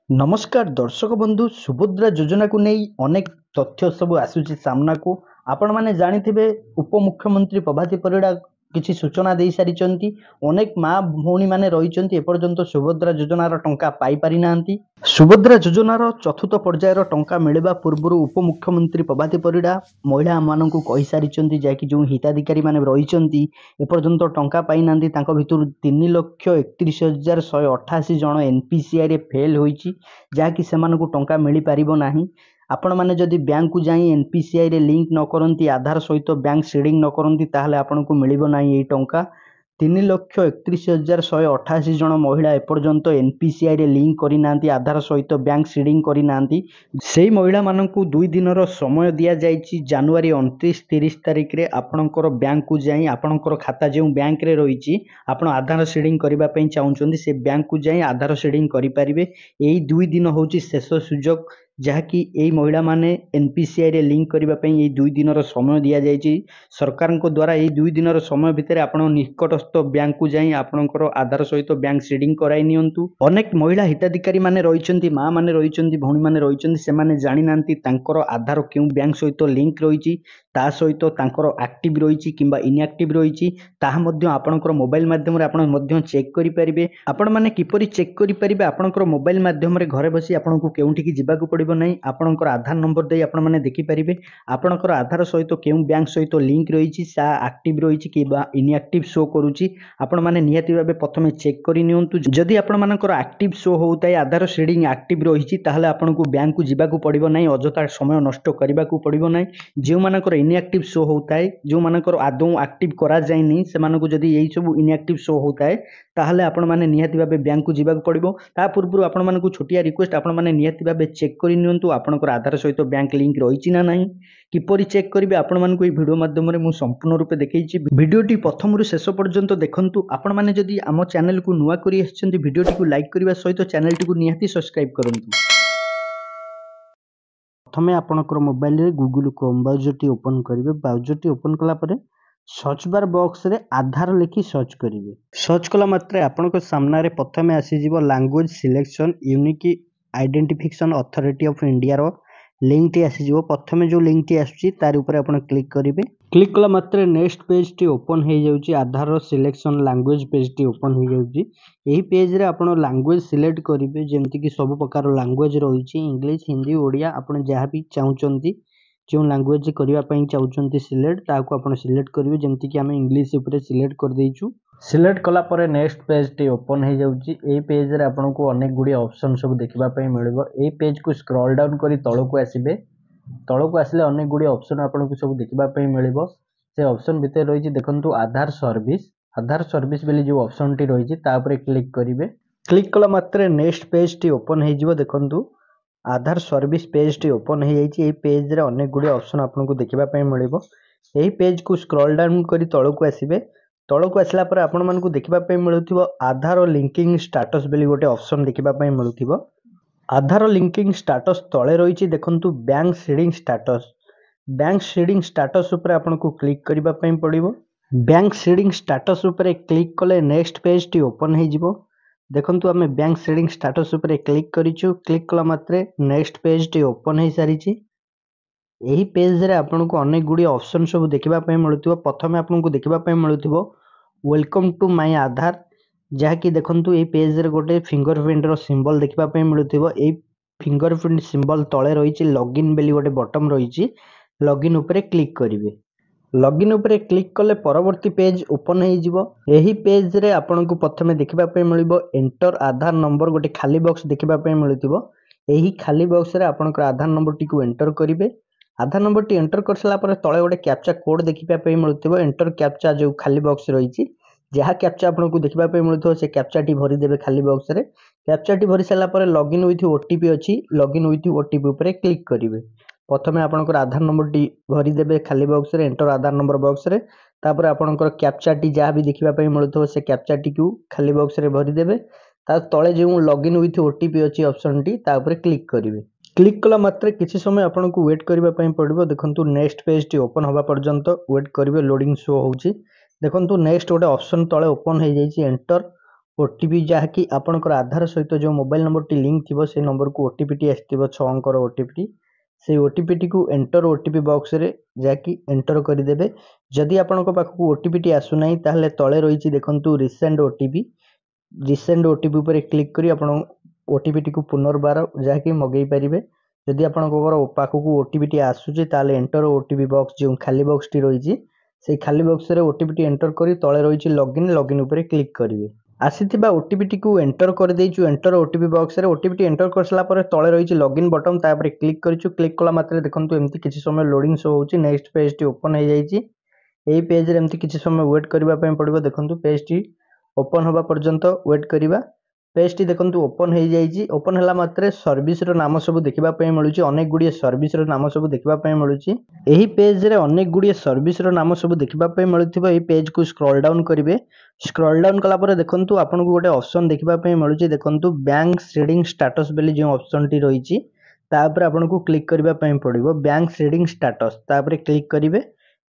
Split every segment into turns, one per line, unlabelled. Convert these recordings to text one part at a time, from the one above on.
नमस्कार दर्शक बंधु सुभद्रा योजना को नहीं अनेक तथ्य सब आसूची सामना को आपण माने जानिथिबे उपमुख्यमंत्री प्रभाती परिड़ा किछि सूचना दे सारी अनेक माँ भौणी माने रहिचंती एपर्यंत सुभद्रा योजनार टंका पाई पारि नांती। सुभद्रा योजनार चतुर्थ पर्यायर टंका मिलवा पूर्व उपमुख्यमंत्री प्रभाती परिड़ा महिला मानकु कहि सारिचंती जाकि जो हिताधिकारी माने रहिचंती एपर्यंत टंका पाई नांती तांको भितरु 3,31,188 जन एनपीसीआई रे फेल होईची जाकि सेमानकु टंका मिली पारिबो नाही। आपण माने जदि बैंक को जाई एनपीसीआई रे लिंक न करंती आधार सहित बैंक सीडिंग न करंती ताहले आपनकु मिलिबो नाही एई टंका। 3,31,188 जन महिला एपर्यंत एनपीसीआई रे लिंक करि नांती आधार सहित बैंक सीडिंग करि नांती। सेई महिला मानकु 2 दिनर समय दिया जायछि जनवरी 29-30 तारिख रे आपनकर बैंक को जाई आपनकर खाता जे बैंक रे रहिछि आपण आधार सीडिंग करिबा पई चाहुचंदी से बैंक को जाई आधार सीडिंग करि परिबे। एई 2 दिन होछि शेष सुजोग जहाँकि यही महिला माने एनपीसीआई रे लिंक करबा पई एई 2 दिनर समय दिया जायछि सरकार को द्वारा। एई 2 दिनर समय भितर आपण निकटस्थ बैंक को जाई आपनकर आधार सहित बैंक सीडिंग कराई नियंतु। अनेक महिला हिताधिकारी माने रहिचंती माँ माने रहिचंती भौणी माने रहिचंती से माने जानि नांती तांकर आधार केउ बैंक सहित लिंक रहिछि ता सहित तांकर एक्टिव रहिछि किंबा इनएक्टिव रहिछि ताहा मध्य आपनकर मोबाइल माध्यम रे आपण मध्य चेक करि परिबे। आपण माने किपरि चेक करि परिबे आपनकर मोबाइल माध्यम रे घरे बसी आपनकु केउंठी कि जिबाकु पड़िबो नै आपनकर आधार नंबर दे आपण माने देखि परिबे आपनकर आधार सहित केउ बैंक सहित लिंक रहिछि सा एक्टिव रहिछि किबा इनएक्टिव शो करूछि आपण माने नियति भाबे प्रथमे चेक करि नियंतु। जदि आपण मानकर एक्टिव शो होउताय आधार सीडिंग एक्टिव रहिछि ताहले आपनकु बैंक को जिबाकु पड़िबो नै अजता समय नष्ट करिबाकु पड़िबो नै। जेउ मानकर इनएक्टिव शो होउताय जो मानकर आदौ एक्टिव करा जायनि सेमानकु जदि एई सब इनएक्टिव शो होउताय ताहले आपण माने नियति भाबे बैंक को जिबाकु पड़िबो। ता पूर्व आपण मानकु छोटिया रिक्वेस्ट आपण माने नियति भाबे चेक करि नियंतु आपनकर आधार सहित बैंक लिंक रहिछि ना नाही किपरि चेक करिवे आपण मानकु ए वीडियो माध्यम रे मु संपूर्ण रूपे देखैछि। वीडियोटी प्रथम रु शेष पर्यंत देखंतु। आपण माने जदि आम चैनल को नुवा करि आछिसंती वीडियोटी को लाइक करिवा सहित चैनल टी को निहाती सब्सक्राइब करंतु। प्रथमे आपनकर मोबाइल रे Google Chrome browser T open करिवे। ब्राउजर टी ओपन कला परे सर्च बार बॉक्स रे आधार लिखि सर्च करिवे। सर्च कला मात्रे आपनकर सामना रे प्रथमे आसी जिवो language selection unique identification authority of India रो लिंक टी आसी जिवो। प्रथमे जो लिंक टी आसी तार ऊपर आपण क्लिक करिवे। क्लिक कला मात्रे नेक्स्ट पेज टी ओपन हो जाउची आधार रो सिलेक्शन लैंग्वेज पेज टी ओपन हो जाउची। एही पेज रे आपण लैंग्वेज सिलेक्ट करिवे जेमति कि सब प्रकार लैंग्वेज रहिछि इंग्लिश हिंदी ओडिया आपण जहाँ भी चाहुचंती जो लैंग्वेज करबा पई चाहुचंती सिलेक्ट ताको आपण सिलेक्ट करिवे जेमति कि हम इंग्लिश ऊपर सिलेक्ट कर देइछु। सिलेक्ट कला परे नेक्स्ट पेज टी ओपन हो जाउची। ए पेज रे आपण को अनेक गुडी ऑप्शन सब देखिबा पई मिलबो। ए पेज को स्क्रॉल डाउन करी तळको आसीबे। तळको आसले अनेक गुडी ऑप्शन आपण को सब देखिबा पई मिलबो। से ऑप्शन भितर रहिछि देखंतु आधार सर्विस बेली जो ऑप्शन टी रहिछि ता ऊपर क्लिक करिवे। क्लिक कला मात्रे नेक्स्ट पेज टी ओपन हो जिवो। देखंतु आधार सर्विस पेज टी ओपन हो जाइछि। ए पेज रे अनेक गुडी ऑप्शन आपण को देखिबा पई मिलबो। एही पेज को स्क्रॉल डाउन करी तळको आसीबे। तळको आसला पर आपण मन को देखिबा पई मिलुथिबो आधार लिंकिंग स्टेटस बेली गोटे ऑप्शन देखिबा पई मिलुथिबो। आधार लिंकिंग स्टेटस तळे रहिछि देखंतु bank seeding status. Bank seeding status ऊपर आपण को क्लिक करिबा पई पड़िबो। बैंक सीडिंग स्टेटस ऊपर क्लिक कले नेक्स्ट पेज टी ओपन हो जिवो। देखंतु हमें बैंक सीडिंग स्टेटस ऊपर क्लिक करिछु। क्लिक कला मात्रे नेक्स्ट पेज टी ओपन हो सारिछि। एही पेज रे आपण को अनेक गुडी ऑप्शन सब देखिबा पई मिलुथिबो। प्रथमे आपण को देखिबा पई मिलुथिबो वेलकम टू माय आधार जहा कि देखंतु ए पेज रे गोटे फिंगरप्रिंट रो सिंबल देखिबा पई मिलुथिबो। ए फिंगरप्रिंट सिंबल तळे रहिछि लॉगिन बेली गोटे बटन रहिछि लॉगिन ऊपर क्लिक करिवे। लॉगिन ऊपर क्लिक कले परवर्ती पेज ओपन हो जिवो। एही पेज रे आपण को प्रथमे देखिबा पई मिलबो एंटर आधार नंबर गोटे खाली बॉक्स देखिबा पई मिलुथिबो। एही खाली बॉक्स रे आपनकर आधार नंबर टी को एंटर करिवे। आधार नंबर टी एंटर करसला पर तळे गोटे कैप्चा कोड देखिबा पई मिलुथिबो। एंटर कैप्चा जो खाली बॉक्स रहिछि जहा कैप्चा आपन को देखिबा पई मिलुथिबो से कैप्चा टी भरि देबे खाली बॉक्स रे। कैप्चा टी भरि सला पर लॉगिन विथ ओटीपी अछि लॉगिन विथ ओटीपी ऊपर क्लिक करिवे। प्रथमे आपनकर आधार नंबर टी भरि देबे खाली बॉक्स रे एंटर आधार नंबर बॉक्स रे। तापर आपनकर कैप्चा टी जहा भी देखिबा पई मिलुथिबो से कैप्चा टी को खाली बॉक्स रे भरि देबे। ता तळे जो लॉगिन विथ ओटीपी अछि ऑप्शन टी ता ऊपर क्लिक करिवे। क्लिक कला मात्रे किछि समय आपण को वेट करबा पई पड़िबो। देखंतु नेक्स्ट पेज टी ओपन होबा पर्यंत वेट करिवे। लोडिंग शो होउची देखंतु नेक्स्ट गोटे ऑप्शन तळे ओपन हो जाइछि एंटर ओटीपी जहाँकि आपणकर आधार सहित जो मोबाइल नंबर टी लिंक थी से नंबर को ओटीपी टी आसो 6 अंकर ओटीपी से ओटीपी टी को एंटर ओटीपी बॉक्स रे जाकि एंटर करदेवे। जदि आपण पाखक ओटीपी टी आसुना ताहले तले रही देखु रिसेंट ओटीपी पर क्लिक करी आपण ओटीपी टी को पुनर्बार जहाँकि मगई पारे। जदि आपंकर पाखक ओटीपी टी आसूची ताले एंटर ओटीपी बॉक्स जो खाली बॉक्स टी रही से खाली बॉक्स रे ओटीपी टी एंटर करी तले रही लॉगिन उपर क्लिक करेंगे। आसीथिबा ओटीपी टी को एंटर कर देइछु एंटर ओटीपी बॉक्स रे ओटीपी टी एंटर करसला पर तळे रही लॉगिन बटन तापर क्लिक करिछु। क्लिक कला मात्रे देखंतु एमती किछि समय लोडिंग शो होउची। नेक्स्ट पेज टी ओपन हो जाइछि। एई पेज रे एमती किछि समय वेट करबा पय पड़िबो। देखंतु पेज टी ओपन होबा पर्यंत वेट करिबा। पेज टी देखंतु ओपन हो जाइछि। ओपन हला मात्रे सर्विस रो नाम सब देखिबा पय मिलुची। अनेक गुडी सर्विस रो नाम सब देखिबा पय मिलुची। एही पेज रे अनेक गुडी सर्विस रो नाम सब देखिबा पय मिलुथिबो। एही पेज को स्क्रॉल डाउन करिवे। स्क्रॉल डाउन कला पर देखंतु आपन को गोटे ऑप्शन देखिबा पय मिलुची। देखंतु बैंक सीडिंग स्टेटस बेली जो ऑप्शन टी रहिची तापर आपन को क्लिक करबा पय पड़िबो। बैंक सीडिंग स्टेटस तापर क्लिक करिवे।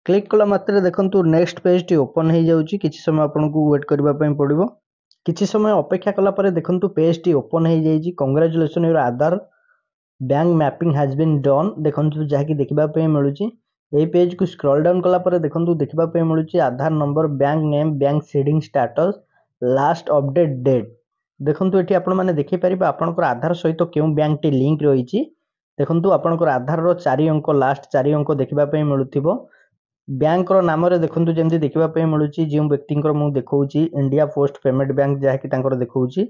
क्लिक कला मात्रे देखंतु नेक्स्ट पेज टी ओपन हो जाउची। किछि समय आपन को वेट करबा पय पड़िबो। किछि समय अपेक्षा कला पर देखंतु पेज टी ओपन हो जाइछि। Congratulation your Aadhaar bank mapping has been done देखंतु जहाँकि देखिबा पय मिलुची। एही पेज को स्क्रॉल डाउन कला पर देखंतु देखिबा पय मिलुची Aadhaar number bank name bank seeding status last update date. देखंतु एठी आपण माने देखि परिबा आपनकर आधार सहित केउ बैंक टी लिंक रहिछि। देखंतु आपनकर आधार रो 4 अंक लास्ट 4 अंक देखिबा पय मिलुथिबो। बैंक रो नाम रे देखंतु जेंति देखिबा पय मिलुची जे व्यक्तिंकर मु देखौची इंडिया पोस्ट पेमेंट बैंक जहाँकि तांकर देखौची।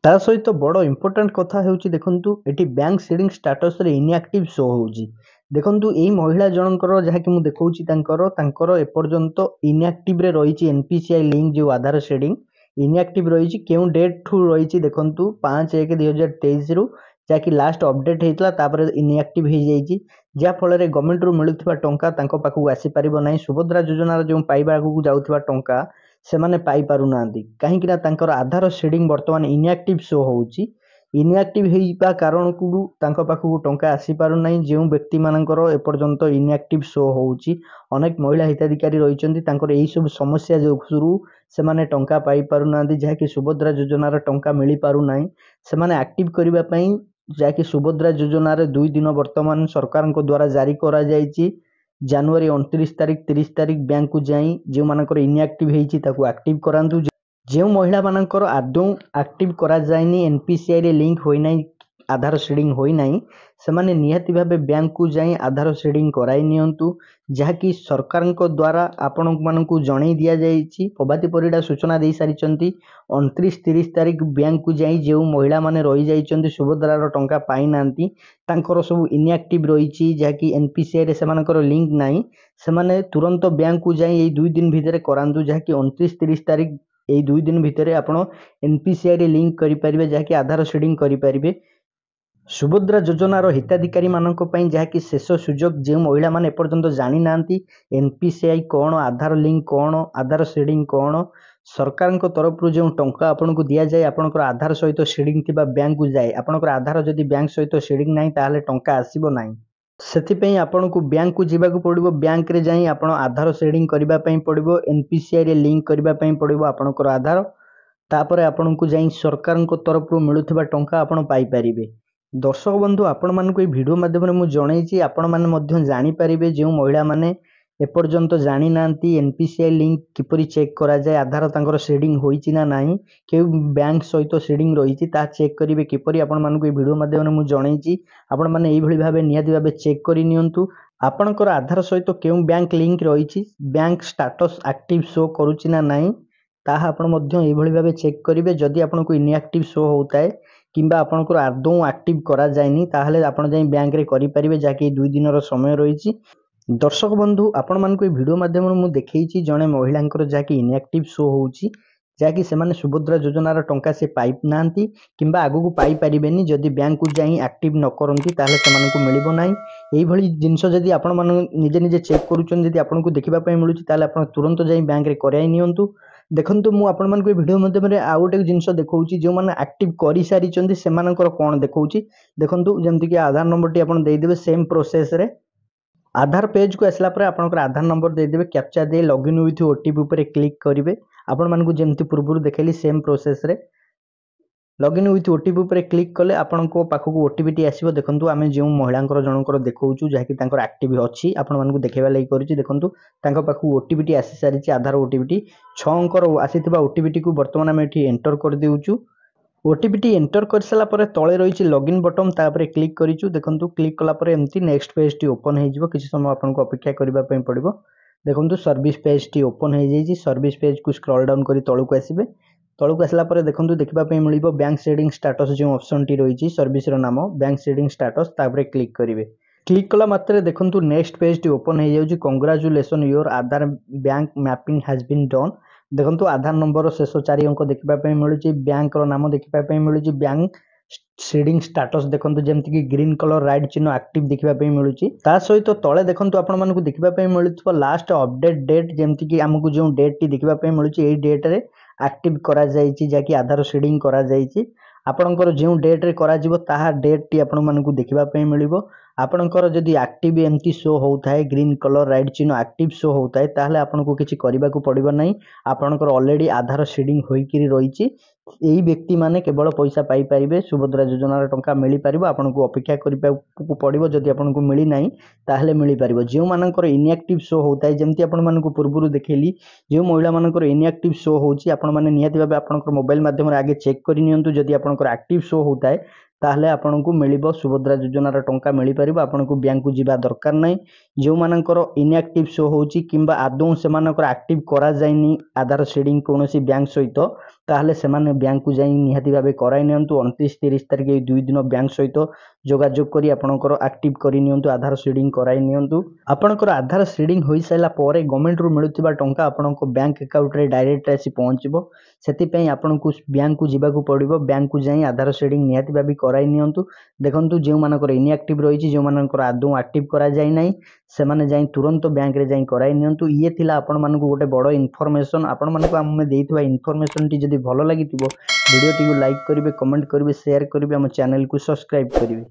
ता सहित बड़ इंपोर्टेंट कथा हेउची देखंतु एठी बैंक सीडिंग स्टेटस रे इनएक्टिव शो होउची। देखंतु एई महिला जनकर जहाँकि मु देखौची तांकर एपर्यंत इनएक्टिव रे रहिची एनपीसीआई लिंक जो आधार सीडिंग इनएक्टिव रहिची। केउ डेट ठू रहिची देखंतु 5/1/2023 रु जाकि लास्ट अपडेट हेतला तापर इनएक्टिव हे जाइची। जा फल रे गवर्नमेंट रु मिलुथिबा टंका तांको पाखु आसी परिबो नै। सुभद्रा योजना जो पाइबा को जाउथिबा टंका से माने पाई पारु नांदी काहे कि ना तांकर आधार सीडिंग वर्तमान इनएक्टिव शो होउची। इनएक्टिव हेइबा कारण को तांको पाखु टंका आसी पारु नै। जे व्यक्ति मानकर एपर्यंत इनएक्टिव शो होउची अनेक महिला हिताधिकारी रहिचंती तांकर एई सब समस्या जो शुरू से माने टंका पाई पारु नांदी जाकि सुभद्रा योजना रे टंका मिली पारु नै। से माने एक्टिव करिबा पई जाकि सुभद्रा योजना रे 2 दिन वर्तमान सरकार को द्वारा जारी करा जायछि। जनवरी 29 तारिख 30 तारिख बैंक को जाई जे मानकर इनएक्टिव हेइछि ताकू एक्टिव करांतु। जे महिला मानकर आदौ एक्टिव करा जायनी एनपीसीआई रे लिंक होई नै आधार सीडिंग होई नै से माने निहाती भाबे बैंक को जाई आधार सीडिंग कराई नियंतु। जहाँकि सरकार को द्वारा आपण मानकू जणै दिया जायछि। प्रभाती परिडा सूचना दे सारिचंती 29-30 तारिख बैंक को जाई जे महिला माने रही जाइचंती सुभद्रा रो टंका पाई नांती तांकर सब इनएक्टिव रहिछि जहाँकि एनपीसीआई रे सेमानकर लिंक नै से माने तुरंत बैंक को जाई एई 2 दिन भितरे करांतु। जहाँकि 29-30 तारिख एई 2 दिन भितरे आपण एनपीसीआई रे लिंक करि परिबे जहाँकि आधार सीडिंग करि परिबे। सुभद्रा योजनार हिताधिकारी मानक पई जहाँकि शेष सुजोग जे महिला माने एपर्यंत जानी नांती एनपीसीआई कौन आधार लिंक कौन आधार सीडिंग कौन सरकार तरफ जो टंका आपन को दिया जाए आपनकर आधार सहित सीडिंग थिबा बैंक को जाए आपनकर आधार जदि बैंक सहित सीडिंग नाही ताहले टंका आसीबो नाही। सेथिपई आपन को बैंक को जीवाकू पड़िबो। बैंक रे जाई आपन आधार सीडिंग करिबा पई पड़िबो। एनपीसीआई रे लिंक करिबा पई पड़िबो आपनकर आधार। तापर आपन को जाई सरकार को तरफ मिलुथिबा टंका आपन पाई परिबे। दर्शक बंधु आपण मानक ए वीडियो माध्यम मु जणैछि आपण माने मध्य जानि परिबे जे महिला माने एपर्यंत जानी नांती एनपीसीआई लिंक किपरि चेक करा जाय आधार तांकर सीडिंग होईछि ना नाही के बैंक सहित सीडिंग रहिछि ता चेक करिवे किपरि आपण मानक ए वीडियो माध्यम मु जणैछि। आपण माने एई भली भाबे नियाति भाबे चेक करि नियंतु आपनकर आधार सहित केउ बैंक लिंक रहिछि बैंक स्टेटस एक्टिव शो करूछि ना नाही ताहा आपण मध्य एई भली भाबे चेक करिवे। जदि आपनको इनएक्टिव शो होताय किंबा आपनकर आदौ एक्टिव करा जायनी ताहले आपण जाई बैंक रे करि परिबे जाकि 2 दिन रो समय रहिछि। दर्शक बंधु आपण मानक ए वीडियो माध्यम मु देखैछि जणे महिलांकर जाकि इनएक्टिव शो होउछि जाकि से माने सुभद्रा योजना रो टंका से पाई नांती किंबा आगु को पाई परिबेनी जदि बैंक को जाई एक्टिव न करंती ताहले से मानकू मिलिबो नाही। एई भली जिंस जदि आपण मान निजे निजे चेक करूछन जदि आपनको देखिबा पई मिलुछि ताहले आपण तुरंत जाई बैंक रे कराई नियंतु। देखंतु मु आपण मानक वीडियो माध्यम रे आ गोटे जिंस देखौछि जे माने एक्टिव करि सारि चंदी से मानकर कोन देखौछि। देखंतु जेमति कि आधार नंबर टी आपण देइ देबे सेम प्रोसेस रे आधार पेज को आसला पर आपनकर आधार नंबर दे देबे captcha they login with OTP ऊपर क्लिक करिवे। आपण मानकु जेमति पूर्व देखली सेम प्रोसेस रे लॉगिन विथ ओटीपी पर क्लिक कले आपण को पाखक ओटीपी टी आसीबो। देखंतु आमे जे महिलांकर जनकर देखौचु जहा कि तांकर एक्टिव अछि आपण मानकु देखेबा लागि करिछि। देखंतु तांका पाखक ओटीपी टी आसी सारिछि आधार ओटीपी टी 6 अंकर आसीथिबा ओटीपी टी को वर्तमान आमे एठी एंटर कर देउचु। ओटीपी टी एंटर कर साला परे तळे रहिछि लॉगिन बटन तापरे क्लिक करिछु। देखंतु क्लिक कला परे एम्ति नेक्स्ट पेज टी ओपन हे जिवो। किछि समय आपण को अपेक्षा करबा पय पड़िबो। देखंतु सर्विस पेज टी ओपन हे जाइछि। सर्विस पेज को स्क्रॉल डाउन करी तळକୁ आसीबे। तळକୁ आसला परे देखंतु देखबा पय मिलिबो बैंक सेडिंग स्टेटस जो ऑप्शन टी रहिछि सर्विस रो नाम बैंक सेडिंग स्टेटस तापरे क्लिक करिवे। क्लिक कला मात्रे देखंतु नेक्स्ट पेज टी ओपन हे जाउछि। Congratulation your Aadhaar bank mapping has been done. देखंतु आधार नंबर शेष 4 अंक देखबा पय मिलुछि। बैंक रो नाम देखबा पय मिलुछि बैंक शेडिंग स्टेटस। देखंतु जेमति कि ग्रीन कलर राइट चिन्ह एक्टिव देखबा पय मिलुछि। ता सहित तळे देखंतु आपण मानकु देखबा पय मिलुथबो लास्ट अपडेट डेट जेमति कि हमकु जो डेट टी देखबा पय मिलुछि एई डेट रे एक्टिव करा जाइछि जाकि आधार शेडिंग करा जाइछि। आपणकर जो डेट रे करा जिवो ताहा डेट टी आपण मानकु देखबा पय मिलिबो। आपणकर जदि एक्टिव एमटी शो होउथाय ग्रीन कलर राइट चिन्ह एक्टिव शो होउथाय ताहले आपनको किछि करिबा को पड़िबो नै। आपणकर ऑलरेडी आधार शेडिंग होई कि रहिछि। एई व्यक्ति माने केवल पैसा पाई परिबे सुभद्रा योजना रे टंका मिली परिबो। आपनको अपेक्षा करिबा को पड़िबो। जदि आपनको मिली नै ताहले मिली परिबो। जे मानकर इनएक्टिव शो होउथाय जेमति आपण मानकु पूर्वरु देखैली जे महिला मानकर इनएक्टिव शो होउछि आपण माने नियति भाबे आपनकर मोबाइल माध्यम रे आगे चेक करि नियंतु। जदि आपनकर एक्टिव शो होउथाय ताहले आपनको मिलिबो सुभद्रा योजना रे टंका मिली परिबो। आपनको बैंक को जिबा दरकार नै। जे मानकर इनएक्टिव शो होउछि किंबा आदौ से मानकर एक्टिव करा जायनी आधार शेडिंग कोनोसी बैंक सहित ताहले से माने बैंक को जाई नियति भाबे कराई नियंतु। 29 30 तारिख ए 2 दिन बैंक सहित जोगाजोग करी आपनकर एक्टिव करि नियंतु आधार शेडिंग कराई नियंतु। आपनकर आधार शेडिंग होई साइला परे गवर्नमेंट रो मिलुथिबा टंका आपनको बैंक अकाउंट रे डायरेक्ट आसी पहुंचबो। सेति पई आपनको बैंक को जिबा को पड़िबो। बैंक को जाई आधार शेडिंग नियति भाबे कराई नियंतु। देखंतु जे मानकर इनएक्टिव रहिछि जे मानकर आदौ एक्टिव करा जाय नै से माने जाई तुरंत बैंक रे जाई कराई नियंतु। ये थिला आपण मानकु गोटे बड़ इन्फॉर्मेशन। आपण मानकु हम देइथबा इन्फॉर्मेशन टी जदि भलो लागिथिबो वीडियो टी को लाइक करिवे कमेंट करिवे शेयर करिवे हम चैनल को सब्सक्राइब करिवे।